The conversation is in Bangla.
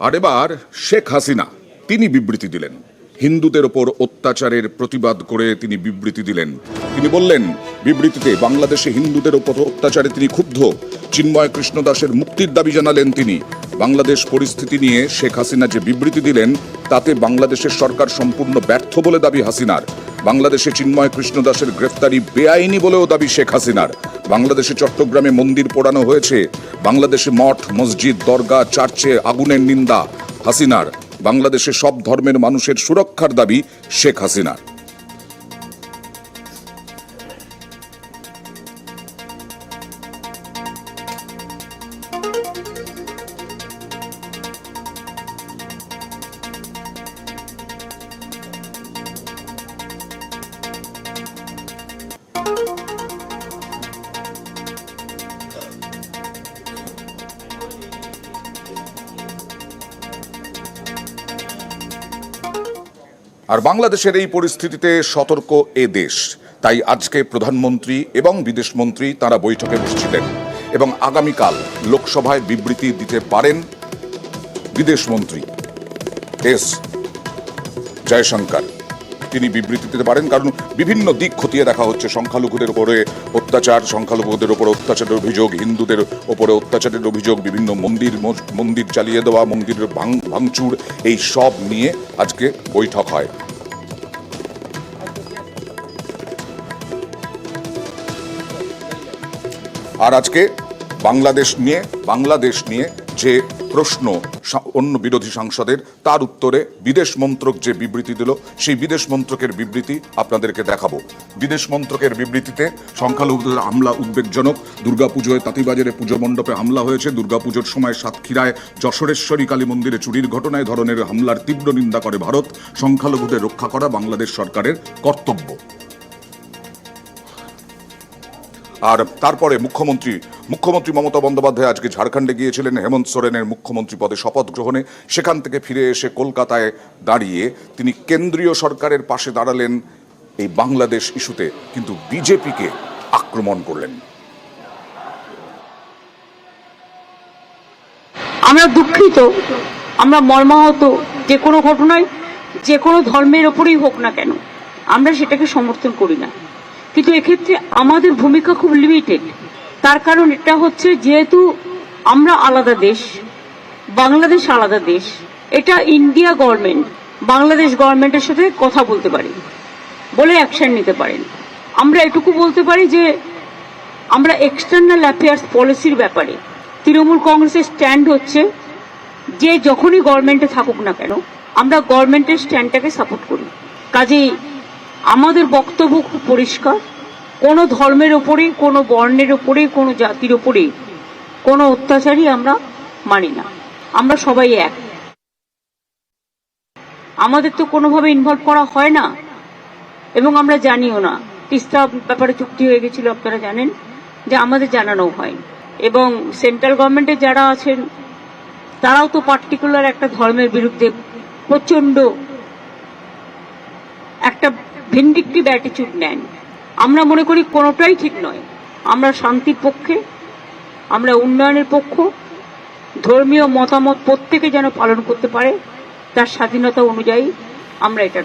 আর এবার শেখ হাসিনা তিনি বিবৃতি দিলেন, হিন্দুদের ওপর অত্যাচারের প্রতিবাদ করে তিনি বিবৃতি দিলেন। তিনি বললেন বিবৃতিতে, বাংলাদেশে হিন্দুদের ওপর অত্যাচারে তিনি ক্ষুব্ধ, চিন্ময় কৃষ্ণ দাসের মুক্তির দাবি জানালেন তিনি। বাংলাদেশ পরিস্থিতি নিয়ে শেখ হাসিনা যে বিবৃতি দিলেন তাতে বাংলাদেশের সরকার সম্পূর্ণ ব্যর্থ বলে দাবি হাসিনার। বাংলাদেশে চিন্ময় কৃষ্ণ দাসের গ্রেফতারি বেআইনি বলেও দাবি শেখ হাসিনার। বাংলাদেশে চট্টগ্রামে মন্দির পোড়ানো হয়েছে, বাংলাদেশে মঠ, মসজিদ, দরগা, চার্চে আগুনের নিন্দা হাসিনার। বাংলাদেশে সব ধর্মের মানুষের সুরক্ষার দাবি শেখ হাসিনার। আর বাংলাদেশের এই পরিস্থিতিতে সতর্ক এ দেশ, তাই আজকে প্রধানমন্ত্রী এবং বিদেশমন্ত্রী তারা বৈঠকে বসছিলেন এবং আগামীকাল লোকসভায় বিবৃতি দিতে পারেন বিদেশমন্ত্রী এস জয়শঙ্কর। তিনি বিবৃতি দিতে পারেন, কারণ বিভিন্ন দিক খতিয়ে দেখা হচ্ছে। সংখ্যালঘুদের উপরে অত্যাচার, সংখ্যালঘুদের উপরে অত্যাচারের অভিযোগ, হিন্দুদের উপরে অত্যাচারের অভিযোগ, বিভিন্ন মন্দির জ্বালিয়ে দেওয়া, মন্দিরের ভাঙচুর, এই সব নিয়ে আজকে বৈঠক হয়। আর আজকে বাংলাদেশ নিয়ে যে প্রশ্ন অন্য বিরোধী সাংসদের, তার উত্তরে বিদেশ মন্ত্রক যে বিবৃতি দিল, সেই বিদেশ মন্ত্রকের বিবৃতি আপনাদেরকে দেখাবো। বিদেশ মন্ত্রকের বিবৃতিতে সংখ্যালঘুদের হামলা উদ্বেগজনক, দুর্গাপুজোয় তাঁতিবাজারে পুজো মণ্ডপে হামলা হয়েছে, দুর্গাপুজোর সময় সাতক্ষীরায় যশোরেশ্বরী কালী মন্দিরে চুরির ঘটনায় ধরনের হামলার তীব্র নিন্দা করে ভারত। সংখ্যালঘুদের রক্ষা করা বাংলাদেশ সরকারের কর্তব্য। আর তারপরে মুখ্যমন্ত্রী মমতা বন্দ্যোপাধ্যায় আজকে ঝাড়খণ্ডে গিয়েছিলেন হেমন্ত সোরেনের মুখ্যমন্ত্রী পদে শপথ গ্রহণে। সেখান থেকে ফিরে এসে কলকাতায় দাঁড়িয়ে তিনি কেন্দ্রীয় সরকারের পাশে দাঁড়ালেন এই বাংলাদেশ ইস্যুতে, কিন্তু বিজেপিকে আক্রমণ করলেন। আমরা দুঃখিত, আমরা মর্মাহত, যে কোনো ঘটনায় যে কোনো ধর্মের ওপরেই হোক না কেন আমরা সেটাকে সমর্থন করি না, কিন্তু এক্ষেত্রে আমাদের ভূমিকা খুব লিমিটেড। তার কারণ এটা হচ্ছে, যেহেতু আমরা আলাদা দেশ, বাংলাদেশ আলাদা দেশ, এটা ইন্ডিয়া গভর্নমেন্ট বাংলাদেশ গভর্নমেন্টের সাথে কথা বলতে পারে, বলে অ্যাকশন নিতে পারেন। আমরা এটুকু বলতে পারি যে আমরা এক্সটার্নাল অ্যাফেয়ার্স পলিসির ব্যাপারে তৃণমূল কংগ্রেসের স্ট্যান্ড হচ্ছে যে যখনই গভর্নমেন্টে থাকুক না কেন আমরা গভর্নমেন্টের স্ট্যান্ডটাকে সাপোর্ট করি। কাজেই আমাদের বক্তব্য খুব পরিষ্কার, কোনো ধর্মের ওপরে, কোনো বর্ণের ওপরে, কোনো জাতির ওপরে কোনো অত্যাচারই আমরা মানি না। আমরা সবাই এক, আমাদের তো কোনোভাবে ইনভলভ করা হয় না এবং আমরা জানিও না। তিস্তা ব্যাপারে চুক্তি হয়ে গেছিল, আপনারা জানেন, যে আমাদের জানানো হয়। এবং সেন্ট্রাল গভর্নমেন্টে যারা আছেন তারাও তো পার্টিকুলার একটা ধর্মের বিরুদ্ধে প্রচন্ড একটা ভিন্ডিকটিভ অ্যাটিটিউড নেন। আমরা মনে করি কোনোটাই ঠিক নয়। আমরা শান্তির পক্ষে, আমরা উন্নয়নের পক্ষ, ধর্মীয় মতামত প্রত্যেকে যেন পালন করতে পারে তার স্বাধীনতা অনুযায়ী আমরা এটা